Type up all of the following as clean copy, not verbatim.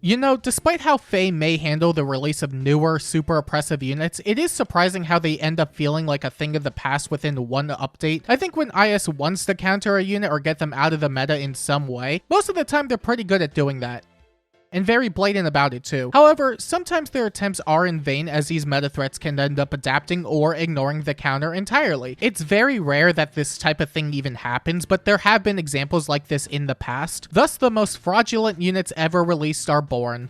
You know, despite how Faye may handle the release of newer, super oppressive units, it is surprising how they end up feeling like a thing of the past within one update. I think when IS wants to counter a unit or get them out of the meta in some way, most of the time they're pretty good at doing that. And very blatant about it too. However, sometimes their attempts are in vain, as these meta threats can end up adapting or ignoring the counter entirely. It's very rare that this type of thing even happens, but there have been examples like this in the past. Thus, the most fraudulent units ever released are born.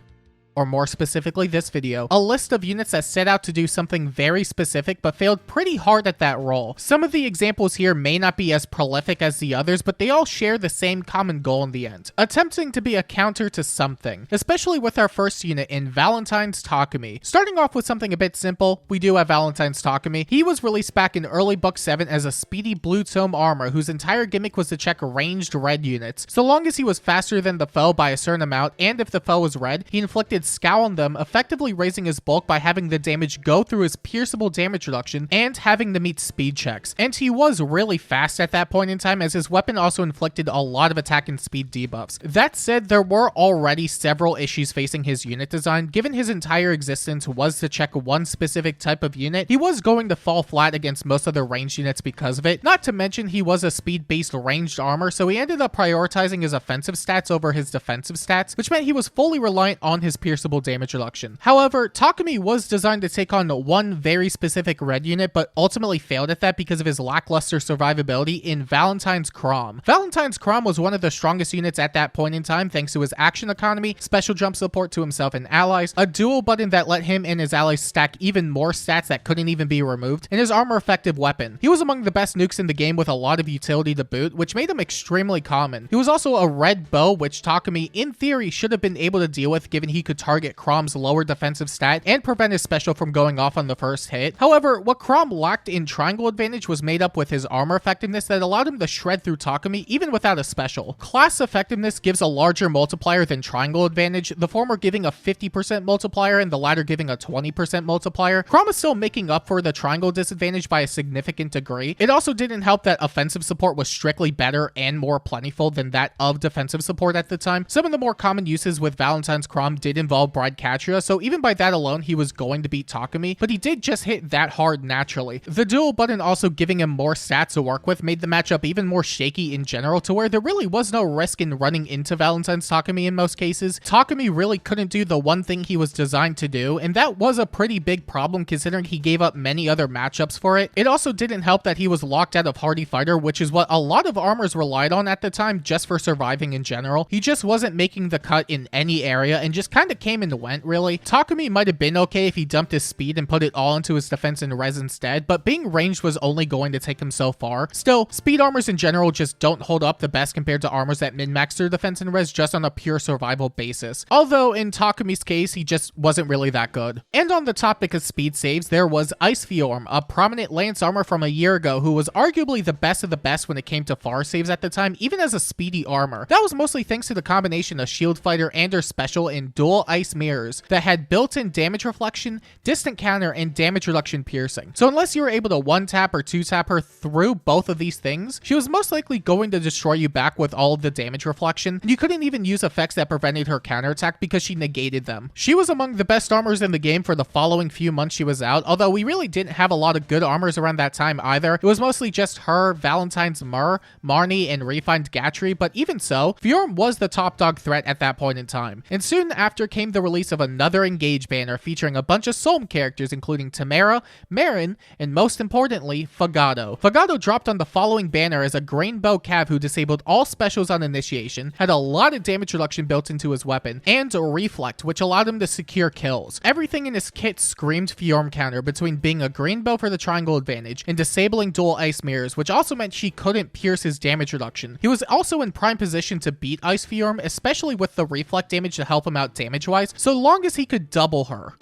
Or more specifically this video, a list of units that set out to do something very specific but failed pretty hard at that role. Some of the examples here may not be as prolific as the others, but they all share the same common goal in the end, attempting to be a counter to something, especially with our first unit in Valentine's Takumi. Starting off with something a bit simple, we do have Valentine's Takumi. He was released back in early Book 7 as a speedy blue tome armor whose entire gimmick was to check ranged red units. So long as he was faster than the foe by a certain amount, and if the foe was red, he inflicted scowl on them, effectively raising his bulk by having the damage go through his pierceable damage reduction and having to meet speed checks. And he was really fast at that point in time, as his weapon also inflicted a lot of attack and speed debuffs. That said, there were already several issues facing his unit design. Given his entire existence was to check one specific type of unit, he was going to fall flat against most other ranged units because of it. Not to mention he was a speed-based ranged armor, so he ended up prioritizing his offensive stats over his defensive stats, which meant he was fully reliant on his pierceable damage reduction. However, Takumi was designed to take on one very specific red unit, but ultimately failed at that because of his lackluster survivability in Valentine's Chrom. Valentine's Chrom was one of the strongest units at that point in time thanks to his action economy, special jump support to himself and allies, a dual button that let him and his allies stack even more stats that couldn't even be removed, and his armor effective weapon. He was among the best nukes in the game with a lot of utility to boot, which made him extremely common. He was also a red bow, which Takumi in theory should have been able to deal with given he could target Chrom's lower defensive stat and prevent his special from going off on the first hit. However, what Chrom lacked in triangle advantage was made up with his armor effectiveness that allowed him to shred through Takumi even without a special. Class effectiveness gives a larger multiplier than triangle advantage, the former giving a 50% multiplier and the latter giving a 20% multiplier. Chrom is still making up for the triangle disadvantage by a significant degree. It also didn't help that offensive support was strictly better and more plentiful than that of defensive support at the time. Some of the more common uses with Valentine's Chrom did involve Bride Catria, so even by that alone he was going to beat Takumi, but he did just hit that hard naturally. The dual button also giving him more stats to work with made the matchup even more shaky in general, to where there really was no risk in running into Valentine's Takumi in most cases. Takumi really couldn't do the one thing he was designed to do, and that was a pretty big problem considering he gave up many other matchups for it. It also didn't help that he was locked out of Hardy Fighter, which is what a lot of armors relied on at the time just for surviving in general. He just wasn't making the cut in any area and just kind of came and went really. Takumi might have been okay if he dumped his speed and put it all into his defense and res instead, but being ranged was only going to take him so far. Still, speed armors in general just don't hold up the best compared to armors that min-max their defense and res just on a pure survival basis. Although in Takumi's case, he just wasn't really that good. And on the topic of speed saves, there was Ice Fjorm, a prominent lance armor from a year ago who was arguably the best of the best when it came to far saves at the time, even as a speedy armor. That was mostly thanks to the combination of shield fighter and her special in dual ice mirrors that had built-in damage reflection, distant counter, and damage reduction piercing. So unless you were able to one-tap or two-tap her through both of these things, she was most likely going to destroy you back with all of the damage reflection, and you couldn't even use effects that prevented her counterattack because she negated them. She was among the best armors in the game for the following few months she was out, although we really didn't have a lot of good armors around that time either. It was mostly just her, Valentine's Mur, Marnie, and Refined Gatry, but even so, Fjorm was the top dog threat at that point in time. And soon after came the release of another Engage banner featuring a bunch of Solm characters including Tamara, Marin, and most importantly, Fagado. Fagado dropped on the following banner as a Grain Bow Cav who disabled all specials on initiation, had a lot of damage reduction built into his weapon, and a Reflect, which allowed him to secure kills. Everything in his kit screamed Fjorm counter between being a Green Bow for the triangle advantage and disabling dual ice mirrors, which also meant she couldn't pierce his damage reduction. He was also in prime position to beat Ice Fjorm, especially with the Reflect damage to help him out damage-wise, so long as he could double her.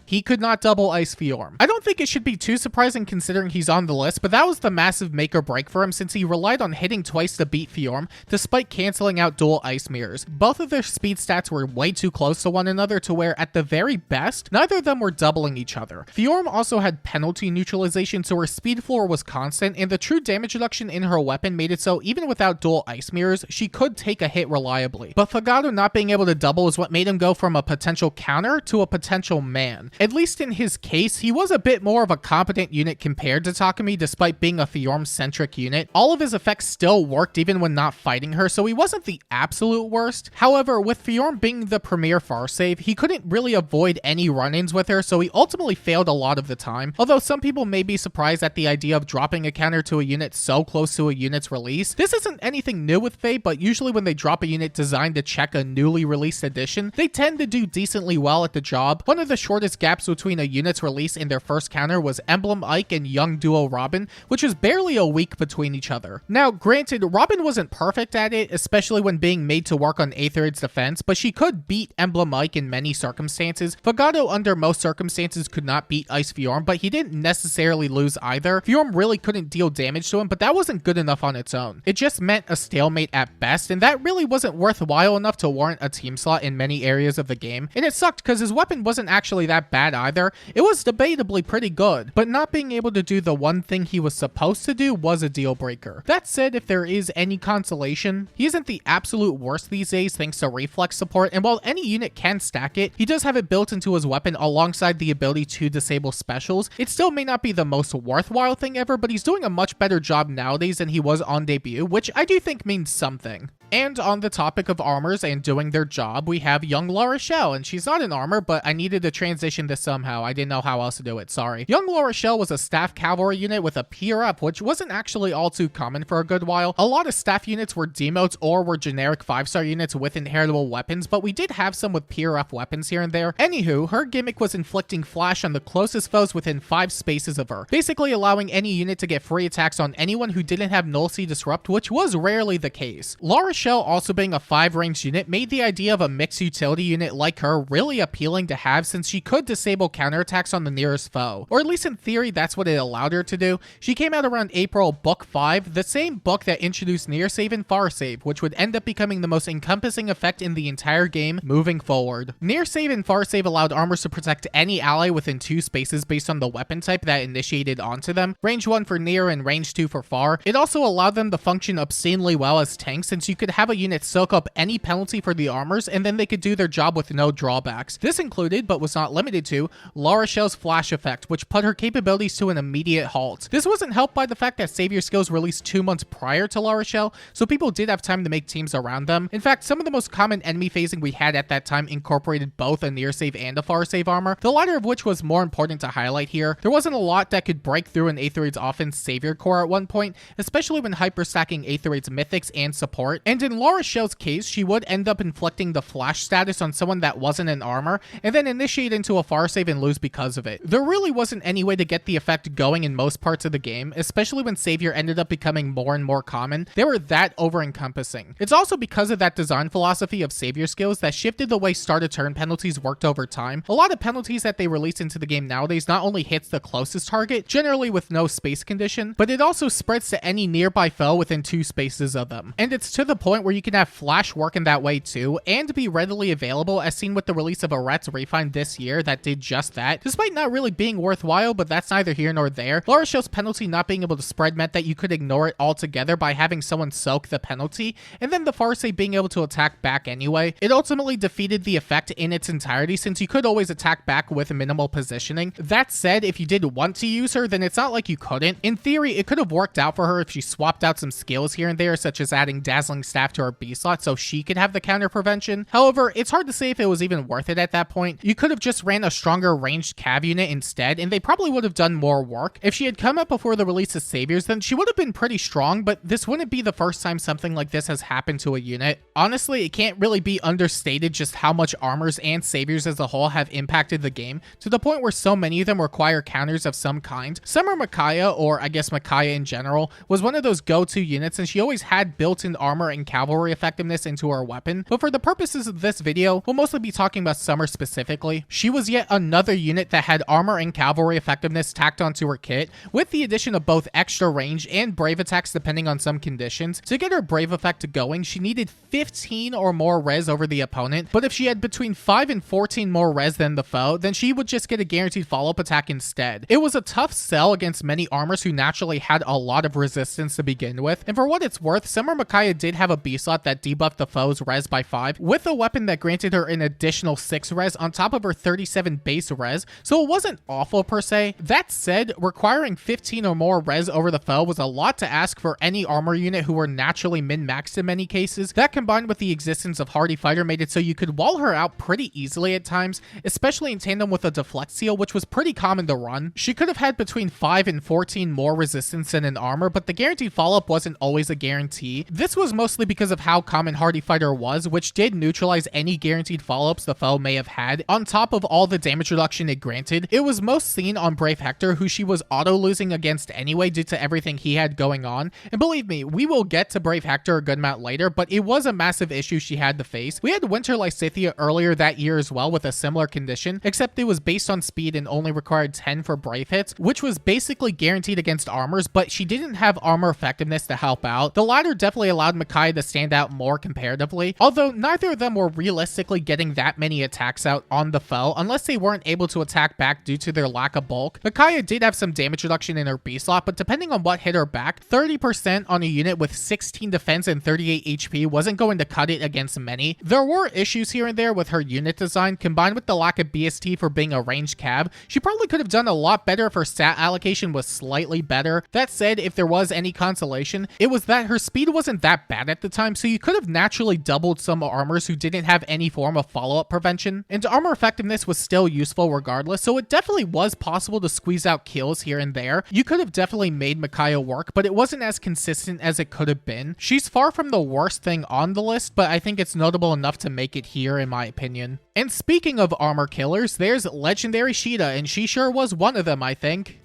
he could not double ice Fjorm. I don't think it should be too surprising considering he's on the list, but that was the massive make or break for him since he relied on hitting twice to beat Fjorm, despite canceling out dual ice mirrors. Both of their speed stats were way too close to one another to where, at the very best, neither of them were doubling each other. Fjorm also had penalty neutralization, so her speed floor was constant, and the true damage reduction in her weapon made it so even without dual ice mirrors, she could take a hit reliably. But Fogado not being able to double is what made him go from a potential counter to a potential man. At least in his case, he was a bit more of a competent unit compared to Takumi despite being a Fjorm-centric unit. All of his effects still worked even when not fighting her, so he wasn't the absolute worst. However, with Fjorm being the premier far save, he couldn't really avoid any run-ins with her, so he ultimately failed a lot of the time. Although some people may be surprised at the idea of dropping a counter to a unit so close to a unit's release. This isn't anything new with Faye, but usually when they drop a unit designed to check a newly released edition, they tend to do decently well at the job. One of the shortest gaps between a unit's release and their first counter was Emblem Ike and young duo Robin, which was barely a week between each other. Now, granted, Robin wasn't perfect at it, especially when being made to work on Aetherid's defense, but she could beat Emblem Ike in many circumstances. Fogado, under most circumstances, could not beat Ice Fjorm, but he didn't necessarily lose either. Fjorm really couldn't deal damage to him, but that wasn't good enough on its own. It just meant a stalemate at best, and that really wasn't worthwhile enough to warrant a team slot in many areas of the game. And it sucked because his weapon wasn't actually that bad either. It was debatably pretty good, but not being able to do the one thing he was supposed to do was a deal breaker. That said, if there is any consolation, he isn't the absolute worst these days thanks to reflex support, and while any unit can stack it, he does have it built into his weapon alongside the ability to disable specials. It still may not be the most worthwhile thing ever, but he's doing a much better job nowadays than he was on debut, which I do think means something. And on the topic of armors and doing their job, we have young La Rochelle, and she's not an armor, but I needed to transition this somehow. I didn't know how else to do it, sorry. Young La Rochelle was a staff cavalry unit with a peer up, which wasn't actually all too common for a good while. A lot of staff units were demotes or were generic 5-star units with inheritable weapons, but we did have some with peer up weapons here and there. Anywho, her gimmick was inflicting flash on the closest foes within 5 spaces of her, basically allowing any unit to get free attacks on anyone who didn't have Null Sea Disrupt, which was rarely the case. La Rochelle, also being a 5-range unit, made the idea of a mixed utility unit like her really appealing to have since she could disable counterattacks on the nearest foe. Or at least in theory, that's what it allowed her to do. She came out around April Book 5, the same book that introduced Near Save and Far Save, which would end up becoming the most encompassing effect in the entire game moving forward. Near Save and Far Save allowed armors to protect any ally within 2 spaces based on the weapon type that initiated onto them, range 1 for near and range 2 for far. It also allowed them to function obscenely well as tanks, since you could have a unit soak up any penalty for the armors and then they could do their job with no drawbacks. This included, but was not limited to, La Rochelle's flash effect, which put her capabilities to an immediate halt. This wasn't helped by the fact that Savior skills released 2 months prior to La Rochelle, so people did have time to make teams around them. In fact, some of the most common enemy phasing we had at that time incorporated both a near save and a far save armor, the latter of which was more important to highlight here. There wasn't a lot that could break through an Aetherid's offense Savior core at one point, especially when hyper-stacking Aetherid's mythics and support, and in La Rochelle's case, she would end up inflicting the flash status on someone that wasn't an armor, and then initiate into a far save and lose because of it. There really wasn't any way to get the effect going in most parts of the game, especially when Savior ended up becoming more and more common. They were that over-encompassing. It's also because of that design philosophy of Savior skills that shifted the way start-to-turn penalties worked over time. A lot of penalties that they release into the game nowadays not only hits the closest target, generally with no space condition, but it also spreads to any nearby foe within 2 spaces of them. And it's to the point where you can have flash work in that way too, and be readily available, as seen with the release of Aret's Refine this year that did just that. Despite not really being worthwhile, but that's neither here nor there, La Rochelle's penalty not being able to spread meant that you could ignore it altogether by having someone soak the penalty, and then the far save being able to attack back anyway. It ultimately defeated the effect in its entirety, since you could always attack back with minimal positioning. That said, if you did want to use her, then it's not like you couldn't. In theory, it could have worked out for her if she swapped out some skills here and there, such as adding Dazzling Staff to her B slot so she could have the counter prevention. However, it's hard to say if it was even worth it at that point. You could have just ran a stronger ranged cav unit instead, and they probably would have done more work. If she had come out before the release of Saviors, then she would have been pretty strong, but this wouldn't be the first time something like this has happened to a unit. Honestly, it can't really be understated just how much armors and Saviors as a whole have impacted the game, to the point where so many of them require counters of some kind. Summer Micaiah, or I guess Micaiah in general, was one of those go-to units, and she always had built-in armor and cavalry effectiveness into her weapon, but for the purposes of this video, we'll mostly be talking about Summer specifically. She was yet another unit that had armor and cavalry effectiveness tacked onto her kit, with the addition of both extra range and brave attacks depending on some conditions. To get her brave effect going, she needed 15 or more res over the opponent, but if she had between 5 and 14 more res than the foe, then she would just get a guaranteed follow-up attack instead. It was a tough sell against many armors who naturally had a lot of resistance to begin with, and for what it's worth, Summer Micaiah did have a B slot that debuffed the foe's res by 5, with a weapon that granted her an additional 6 res on top of her 37 base res, so it wasn't awful per se. That said, requiring 15 or more res over the foe was a lot to ask for any armor unit who were naturally min-maxed in many cases. That combined with the existence of Hardy Fighter made it so you could wall her out pretty easily at times, especially in tandem with a deflect seal, which was pretty common to run. She could have had between 5 and 14 more resistance than an armor, but the guaranteed follow-up wasn't always a guarantee. This was mostly because of how common Hardy Fighter was, which did neutralize any guaranteed follow-ups the foe may have had, on top of all the damage reduction it granted. It was most seen on Brave Hector, who she was auto-losing against anyway due to everything he had going on, and believe me, we will get to Brave Hector a good amount later, but it was a massive issue she had to face. We had Winter Lysithea earlier that year as well with a similar condition, except it was based on speed and only required 10 for brave hits, which was basically guaranteed against armors, but she didn't have armor effectiveness to help out. The latter definitely allowed Micaiah to stand out more comparatively, although neither of them were realistically getting that many attacks out on the foe unless they weren't able to attack back due to their lack of bulk. Micaiah did have some damage reduction in her B slot, but depending on what hit her back, 30% on a unit with 16 defense and 38 HP wasn't going to cut it against many. There were issues here and there with her unit design, combined with the lack of BST for being a ranged cab. She probably could have done a lot better if her stat allocation was slightly better. That said, if there was any consolation, it was that her speed wasn't that bad at the time, so you could have naturally doubled some armors who didn't have any form of follow-up prevention, and armor effectiveness was still useful regardless, so it definitely was possible to squeeze out kills here and there. You could have definitely made Micaiah work, but it wasn't as consistent as it could have been. She's far from the worst thing on the list, but I think it's notable enough to make it here in my opinion. And speaking of armor killers, there's Legendary Sheeta, and she sure was one of them, I think.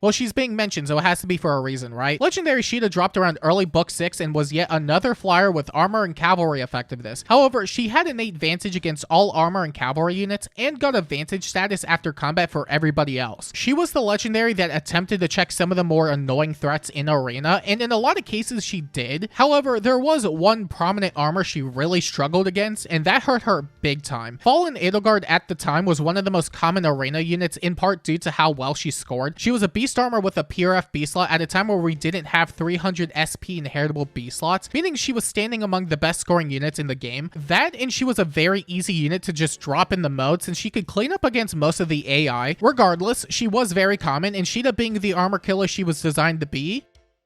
Well, she's being mentioned, so it has to be for a reason, right? Legendary Sheeta dropped around early book 6 and was yet another flyer with armor and cavalry effectiveness. However, she had innate advantage against all armor and cavalry units and got a vantage status after combat for everybody else. She was the legendary that attempted to check some of the more annoying threats in arena, and in a lot of cases she did. However, there was one prominent armor she really struggled against, and that hurt her big time. Fallen Edelgard at the time was one of the most common arena units, in part due to how well she scored. She was a beast armor with a PRF B slot at a time where we didn't have 300 SP inheritable B slots, meaning she was standing among the best scoring units in the game. That, and she was a very easy unit to just drop in the mode since she could clean up against most of the AI. Regardless, she was very common, and Sheeta, being the armor killer she was designed to be,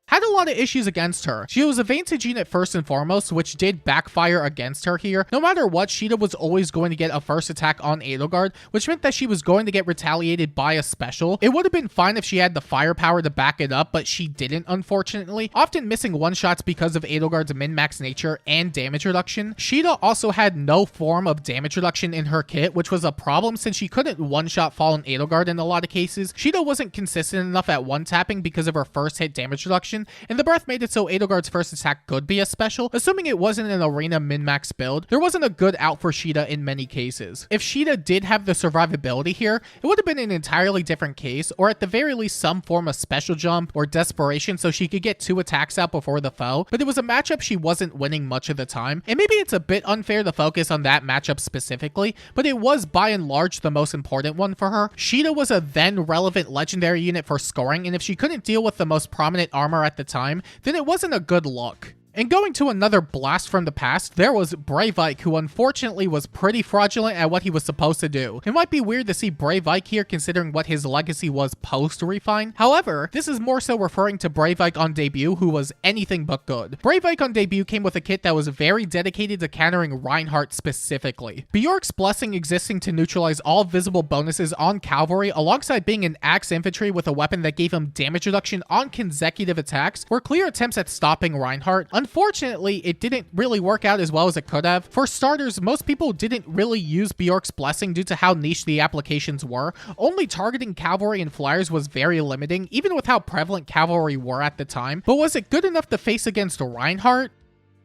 had a lot of issues against her. She was a vantage unit first and foremost, which did backfire against her here. No matter what, Sheeta was always going to get a first attack on Edelgard, which meant that she was going to get retaliated by a special. It would have been fine if she had the firepower to back it up, but she didn't, unfortunately, often missing one-shots because of Edelgard's min-max nature and damage reduction. Sheeta also had no form of damage reduction in her kit, which was a problem since she couldn't one-shot Fallen Edelgard in a lot of cases. Sheeta wasn't consistent enough at one-tapping because of her first hit damage reduction, and the breath made it so Edelgard's first attack could be a special. Assuming it wasn't an arena min-max build, there wasn't a good out for Sheeta in many cases. If Sheeta did have the survivability here, it would have been an entirely different case, or at the very least some form of special jump or desperation so she could get 2 attacks out before the foe, but it was a matchup she wasn't winning much of the time, and maybe it's a bit unfair to focus on that matchup specifically, but it was by and large the most important one for her. Sheeta was a then relevant legendary unit for scoring, and if she couldn't deal with the most prominent armor at the time, then it wasn't a good look. And going to another blast from the past, there was Brave Ike, who unfortunately was pretty fraudulent at what he was supposed to do. It might be weird to see Brave Ike here considering what his legacy was post-refine. However, this is more so referring to Brave Ike on debut, who was anything but good. Brave Ike on debut came with a kit that was very dedicated to countering Reinhardt specifically. Bjork's Blessing existing to neutralize all visible bonuses on cavalry, alongside being an axe infantry with a weapon that gave him damage reduction on consecutive attacks, were clear attempts at stopping Reinhardt. Unfortunately, it didn't really work out as well as it could have. For starters, most people didn't really use Bjork's Blessing due to how niche the applications were. Only targeting cavalry and flyers was very limiting, even with how prevalent cavalry were at the time. But was it good enough to face against Reinhardt?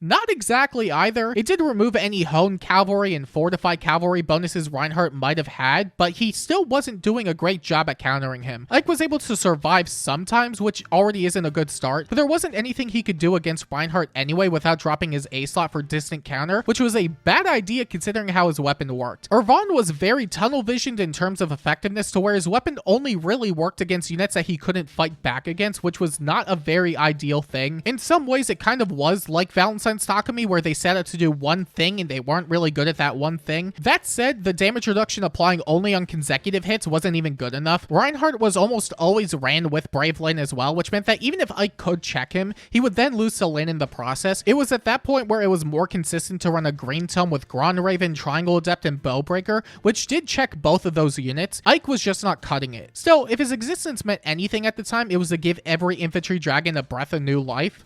Not exactly either. It did remove any honed cavalry and fortified cavalry bonuses Reinhardt might have had, but he still wasn't doing a great job at countering him. Ike was able to survive sometimes, which already isn't a good start, but there wasn't anything he could do against Reinhardt anyway without dropping his A slot for distant counter, which was a bad idea considering how his weapon worked. Irvan was very tunnel visioned in terms of effectiveness to where his weapon only really worked against units that he couldn't fight back against, which was not a very ideal thing. In some ways, it kind of was like Valentine's Takumi, where they set out to do one thing and they weren't really good at that one thing. That said, the damage reduction applying only on consecutive hits wasn't even good enough. Reinhardt was almost always ran with Brave Lyn as well, which meant that even if Ike could check him, he would then lose to Lyn in the process. It was at that point where it was more consistent to run a green tome with Grand Raven, Triangle Adept, and Bowbreaker, which did check both of those units. Ike was just not cutting it. Still, if his existence meant anything at the time, it was to give every infantry dragon a breath of new life.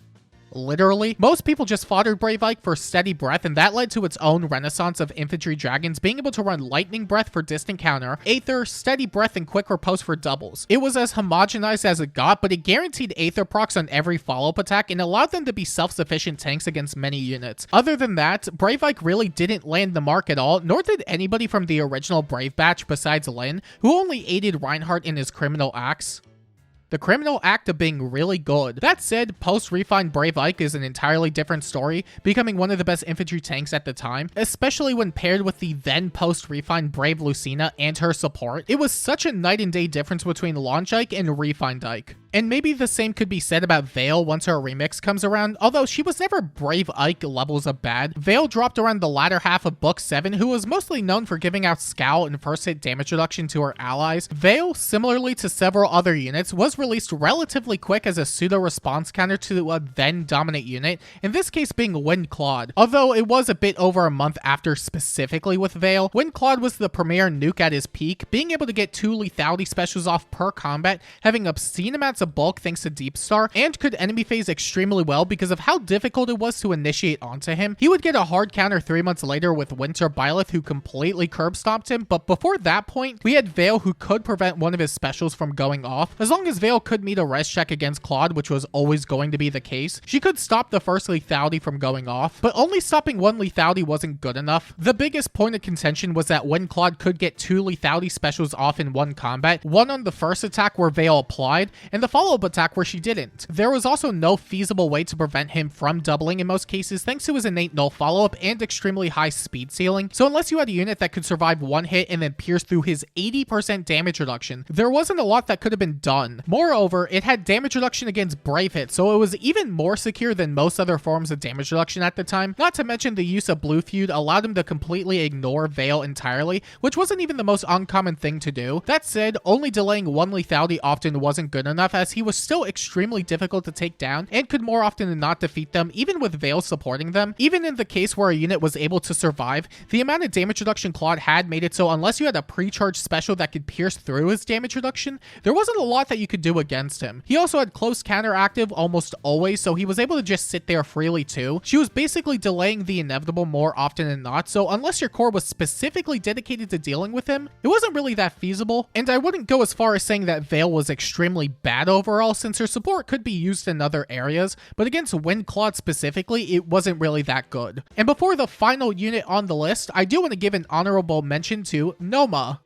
Literally. Most people just foddered Brave Ike for steady breath, and that led to its own renaissance of infantry dragons being able to run lightning breath for distant counter, aether, steady breath, and quick riposte for doubles. It was as homogenized as it got, but it guaranteed aether procs on every follow-up attack and allowed them to be self-sufficient tanks against many units. Other than that, Brave Ike really didn't land the mark at all, nor did anybody from the original Brave batch besides Lyn, who only aided Reinhardt in his criminal acts. The criminal act of being really good. That said, post-refined Brave Ike is an entirely different story, becoming one of the best infantry tanks at the time, especially when paired with the then post-refined Brave Lucina and her support. It was such a night and day difference between launch Ike and refined Ike. And maybe the same could be said about Vale once her remix comes around, although she was never Brave Ike levels of bad. Vale dropped around the latter half of Book 7, who was mostly known for giving out Scowl and first hit damage reduction to her allies. Vale, similarly to several other units, was released relatively quick as a pseudo-response counter to a then-dominant unit, in this case being Wind Claude. Although it was a bit over a month after specifically with Vale, Wind Claude was the premier nuke at his peak, being able to get 2 lethality specials off per combat, having obscene amounts of bulk thanks to Deep Star, and could enemy phase extremely well because of how difficult it was to initiate onto him. He would get a hard counter 3 months later with Winter Byleth, who completely curb stomped him, but before that point, we had Vale, who could prevent one of his specials from going off. As long as Vale could meet a res check against Claude, which was always going to be the case, she could stop the first lethality from going off, but only stopping one lethality wasn't good enough. The biggest point of contention was that when Claude could get 2 lethality specials off in one combat, one on the first attack where Vale applied, and the follow-up attack where she didn't. There was also no feasible way to prevent him from doubling in most cases thanks to his innate null follow-up and extremely high speed ceiling, so unless you had a unit that could survive one hit and then pierce through his 80% damage reduction, there wasn't a lot that could have been done. Moreover, it had damage reduction against brave hits, so it was even more secure than most other forms of damage reduction at the time, not to mention the use of Blue Feud allowed him to completely ignore Vale entirely, which wasn't even the most uncommon thing to do. That said, only delaying one lethality often wasn't good enough, as he was still extremely difficult to take down and could more often than not defeat them, even with Vale supporting them. Even in the case where a unit was able to survive, the amount of damage reduction Claude had made it so unless you had a pre-charged special that could pierce through his damage reduction, there wasn't a lot that you could do against him. He also had close counter active almost always, so he was able to just sit there freely too. She was basically delaying the inevitable more often than not, so unless your core was specifically dedicated to dealing with him, it wasn't really that feasible. And I wouldn't go as far as saying that Vale was extremely bad overall, since her support could be used in other areas, but against Wind Claude specifically, it wasn't really that good. And before the final unit on the list, I do want to give an honorable mention to Noma.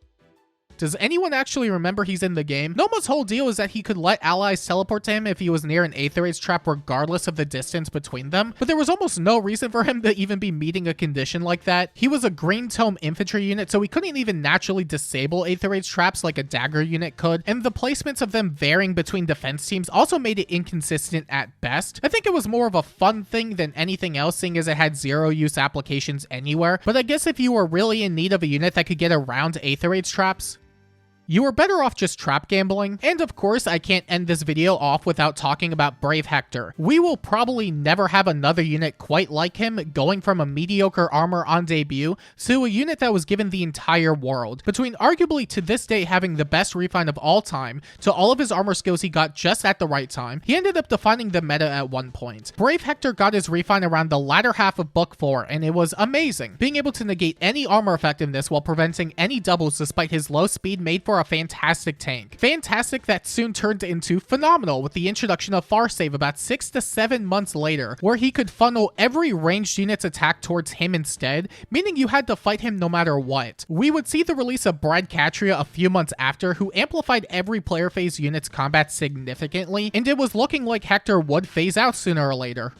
Does anyone actually remember he's in the game? Noma's whole deal is that he could let allies teleport to him if he was near an Aetherage trap regardless of the distance between them, but there was almost no reason for him to even be meeting a condition like that. He was a green tome infantry unit, so he couldn't even naturally disable Aetherage traps like a dagger unit could, and the placements of them varying between defense teams also made it inconsistent at best. I think it was more of a fun thing than anything else, seeing as it had zero use applications anywhere, but I guess if you were really in need of a unit that could get around Aetherage traps, you were better off just trap gambling. And of course, I can't end this video off without talking about Brave Hector. We will probably never have another unit quite like him, going from a mediocre armor on debut to a unit that was given the entire world. Between arguably to this day having the best refine of all time, to all of his armor skills he got just at the right time, he ended up defining the meta at one point. Brave Hector got his refine around the latter half of Book 4, and it was amazing. Being able to negate any armor effectiveness while preventing any doubles despite his low speed made for for a fantastic tank. Fantastic that soon turned into phenomenal with the introduction of Farsave about 6 to 7 months later, where he could funnel every ranged unit's attack towards him instead, meaning you had to fight him no matter what. We would see the release of Catria a few months after, who amplified every player phase unit's combat significantly, and it was looking like Hector would phase out sooner or later.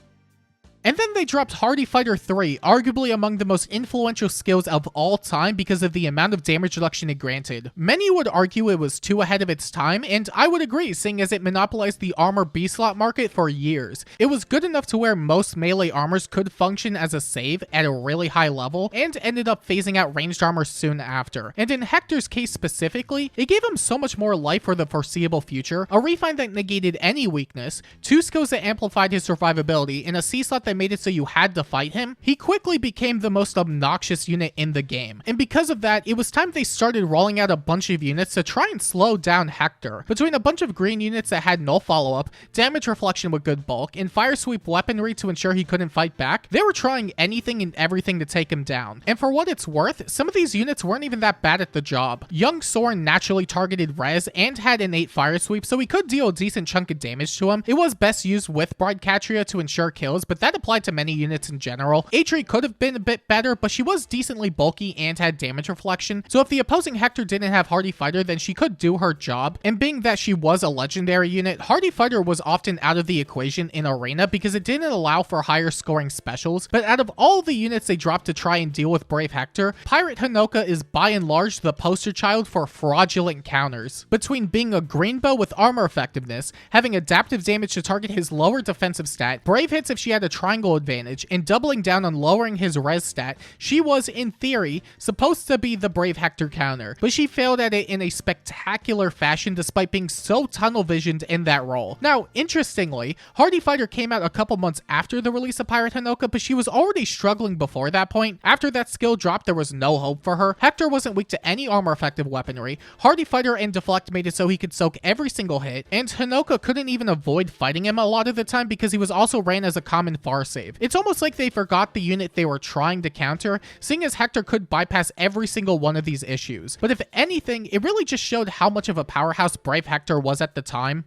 And then they dropped Hardy Fighter 3, arguably among the most influential skills of all time because of the amount of damage reduction it granted. Many would argue it was too ahead of its time, and I would agree, seeing as it monopolized the armor B-slot market for years. It was good enough to where most melee armors could function as a save at a really high level, and ended up phasing out ranged armor soon after. And in Hector's case specifically, it gave him so much more life for the foreseeable future, a refine that negated any weakness, 2 skills that amplified his survivability, and a C-slot that made it so you had to fight him. He quickly became the most obnoxious unit in the game. And because of that, it was time they started rolling out a bunch of units to try and slow down Hector. Between a bunch of green units that had no follow-up, damage reflection with good bulk, and fire sweep weaponry to ensure he couldn't fight back, they were trying anything and everything to take him down. And for what it's worth, some of these units weren't even that bad at the job. Young Soren naturally targeted res and had innate fire sweep, so he could deal a decent chunk of damage to him. It was best used with Catria to ensure kills, but that applied to many units in general. Atri could have been a bit better, but she was decently bulky and had damage reflection, so if the opposing Hector didn't have Hardy Fighter, then she could do her job. And being that she was a legendary unit, Hardy Fighter was often out of the equation in Arena because it didn't allow for higher scoring specials. But out of all the units they dropped to try and deal with Brave Hector, Pirate Hinoka is by and large the poster child for fraudulent counters. Between being a green bow with armor effectiveness, having adaptive damage to target his lower defensive stat, brave hits if she had a triangle advantage, and doubling down on lowering his res stat, she was, in theory, supposed to be the Brave Hector counter, but she failed at it in a spectacular fashion despite being so tunnel visioned in that role. Now, interestingly, Hardy Fighter came out a couple months after the release of Pirate Hinoka, but she was already struggling before that point. After that skill dropped, there was no hope for her. Hector wasn't weak to any armor effective weaponry. Hardy Fighter and Deflect made it so he could soak every single hit, and Hinoka couldn't even avoid fighting him a lot of the time because he was also ran as a common far save. It's almost like they forgot the unit they were trying to counter, seeing as Hector could bypass every single one of these issues. But if anything, it really just showed how much of a powerhouse Brave Hector was at the time.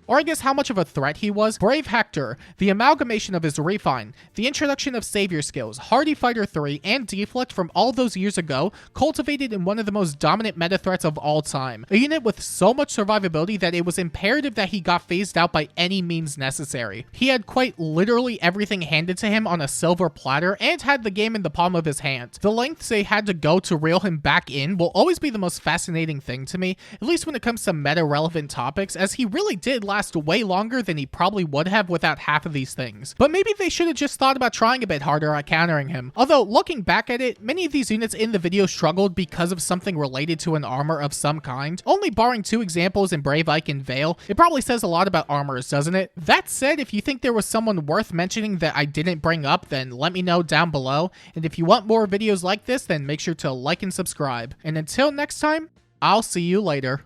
Or I guess how much of a threat he was. Brave Hector, the amalgamation of his refine, the introduction of savior skills, Hardy Fighter 3, and Deflect from all those years ago, cultivated in one of the most dominant meta threats of all time. A unit with so much survivability that it was imperative that he got phased out by any means necessary. He had quite literally everything handed to him on a silver platter and had the game in the palm of his hand. The lengths they had to go to reel him back in will always be the most fascinating thing to me, at least when it comes to meta relevant topics, as he really did last way longer than he probably would have without half of these things. But maybe they should have just thought about trying a bit harder at countering him. Although, looking back at it, many of these units in the video struggled because of something related to an armor of some kind. Only barring 2 examples in Brave Ike and Veil, it probably says a lot about armors, doesn't it? That said, if you think there was someone worth mentioning that I didn't bring up, then let me know down below. And if you want more videos like this, then make sure to like and subscribe. And until next time, I'll see you later.